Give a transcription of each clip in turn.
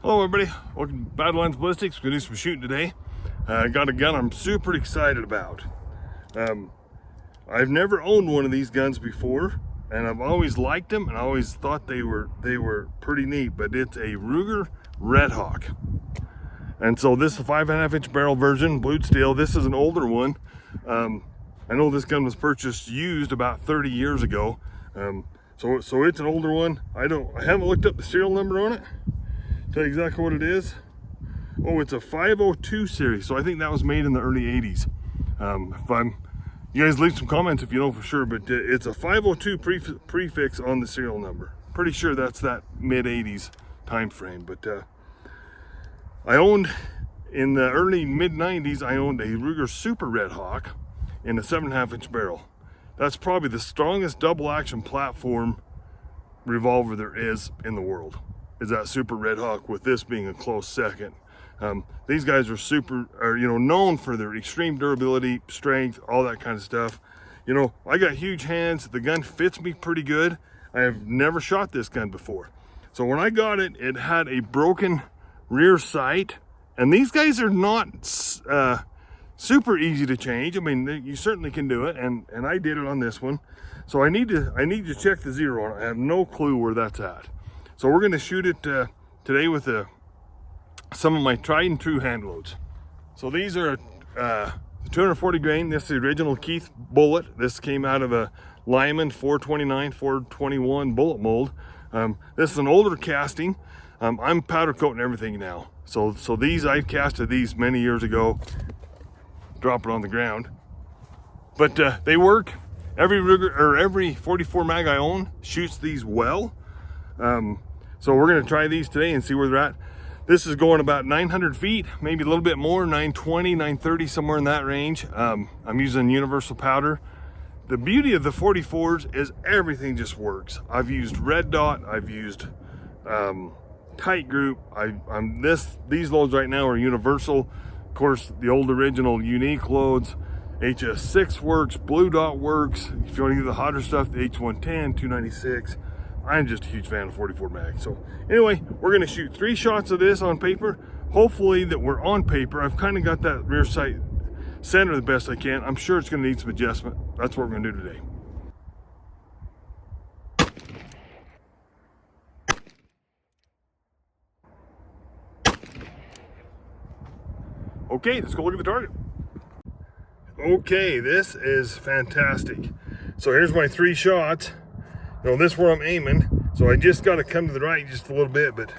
Hello everybody, welcome to Badlands Ballistics. We're gonna do some shooting today. I got a gun I'm super excited about. I've never owned one of these guns before, and I've always liked them and I always thought they were pretty neat, but it's a Ruger Redhawk. And so this is a 5.5 inch barrel version, blued steel. This is an older one. I know this gun was purchased used about 30 years ago. So it's an older one. I haven't looked up the serial number on it. Tell you exactly what it is. Oh, it's a 502 series, so I think that was made in the early 80s. You guys leave some comments if you know for sure, but it's a 502 prefix on the serial number. Pretty sure that's that mid 80s time frame. But I owned, in the early mid 90s, I owned a Ruger Super Redhawk in a 7.5 inch barrel. That's probably the strongest double action platform revolver there is in the world, is that Super Redhawk, with this being a close second. These guys are known for their extreme durability, strength, all that kind of stuff. You know, I got huge hands. The gun fits me pretty good. I have never shot this gun before. So when I got it, it had a broken rear sight, and these guys are not super easy to change. I mean, you certainly can do it, and I did it on this one. So I need to check the zero on it. I have no clue where that's at. So we're going to shoot it today with some of my tried and true hand loads. So these are 240 grain. This is the original Keith bullet. This came out of a Lyman 429, 421 bullet mold. This is an older casting. I'm powder coating everything now. So these, I've casted these many years ago. Drop it on the ground. But they work. Every Ruger, or every 44 mag I own shoots these well. So we're gonna try these today and see where they're at. This is going about 900 feet, maybe a little bit more, 920, 930, somewhere in that range. I'm using universal powder. The beauty of the 44s is everything just works. I've used red dot, I've used tight group. These loads right now are universal. Of course, the old original unique loads, HS6 works, blue dot works. If you want to do the hotter stuff, the H110, 296. I'm just a huge fan of 44 mag. So anyway, we're gonna shoot 3 shots of this on paper. Hopefully that we're on paper. I've kind of got that rear sight centered the best I can. I'm sure it's gonna need some adjustment. That's what we're gonna do today. Okay, let's go look at the target. Okay, this is fantastic. So here's my 3 shots. Now this is where I'm aiming, so I just got to come to the right just a little bit, but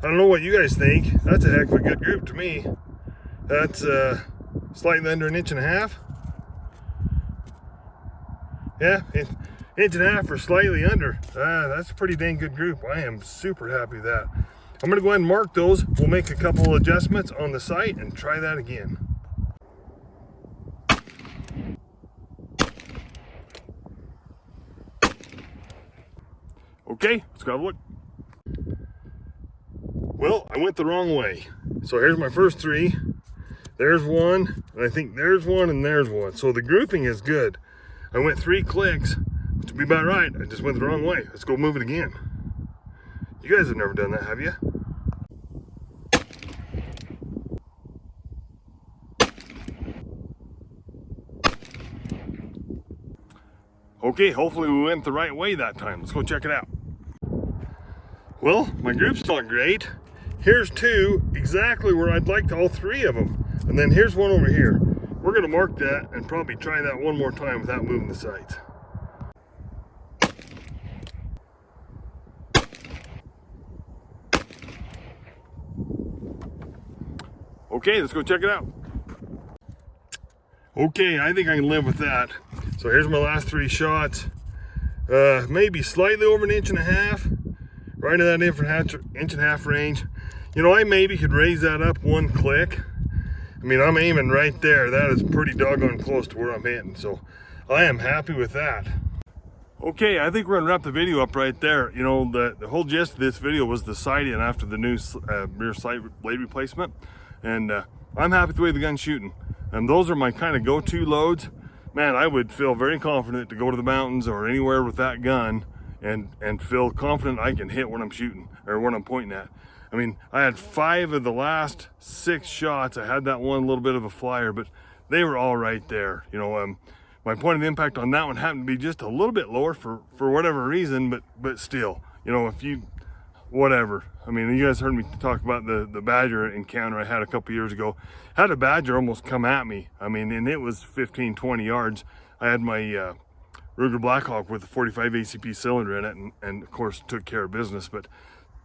I don't know what you guys think. That's a heck of a good group to me. That's slightly under 1.5 inches. Yeah, 1.5 inches or slightly under. That's a pretty dang good group. I am super happy with that. I'm gonna go ahead and mark those. We'll make a couple of adjustments on the sight and try that again. Okay, let's go have a look. Well, I went the wrong way. So here's my first 3. There's one, and I think there's one, and there's one. So the grouping is good. I went 3 clicks, which would be about right. I just went the wrong way. Let's go move it again. You guys have never done that, have you? Okay, hopefully we went the right way that time. Let's go check it out. Well, my group's not great. Here's 2, exactly where I'd like all 3 of them. And then here's one over here. We're gonna mark that and probably try that one more time without moving the sights. Okay, let's go check it out. Okay, I think I can live with that. So here's my last 3 shots. Maybe slightly over 1.5 inches, right in that 1.5 inch range. You know, I maybe could raise that up 1 click. I mean, I'm aiming right there. That is pretty doggone close to where I'm hitting. So I am happy with that. Okay, I think we're gonna wrap the video up right there. You know, the whole gist of this video was the sight in after the new rear sight blade replacement. And I'm happy with the way the gun's shooting. And those are my kind of go-to loads. Man, I would feel very confident to go to the mountains or anywhere with that gun and feel confident I can hit what I'm shooting or what I'm pointing at. I mean, I had 5 of the last 6 shots. I had that one little bit of a flyer, but they were all right there. You know, my point of impact on that one happened to be just a little bit lower for whatever reason, but still, you know, if you, whatever. I mean, you guys heard me talk about the badger encounter I had a couple years ago. I had a badger almost come at me. I mean, and it was 15, 20 yards. I had my Ruger Blackhawk with a 45 ACP cylinder in it, and of course took care of business. But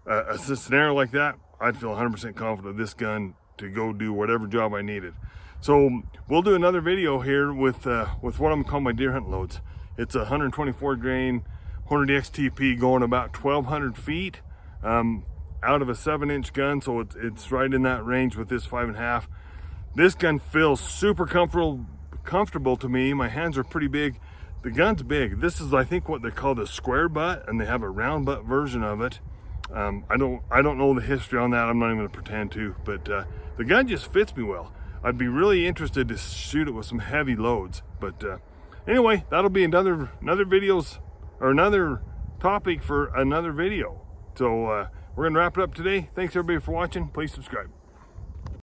a scenario like that, I'd feel 100% confident of this gun to go do whatever job I needed. So we'll do another video here with what I'm gonna call my deer hunt loads. It's a 124 grain Hornady XTP going about 1,200 feet out of a 7-inch gun, so it's right in that range with this 5.5. This gun feels super comfortable to me. My hands are pretty big. The gun's big. This is, I think, what they call the square butt, and they have a round butt version of it. I don't know the history on that. I'm not even gonna pretend to, but the gun just fits me well. I'd be really interested to shoot it with some heavy loads. But anyway, that'll be another videos, or another topic for another video. So we're gonna wrap it up today. Thanks everybody for watching. Please subscribe.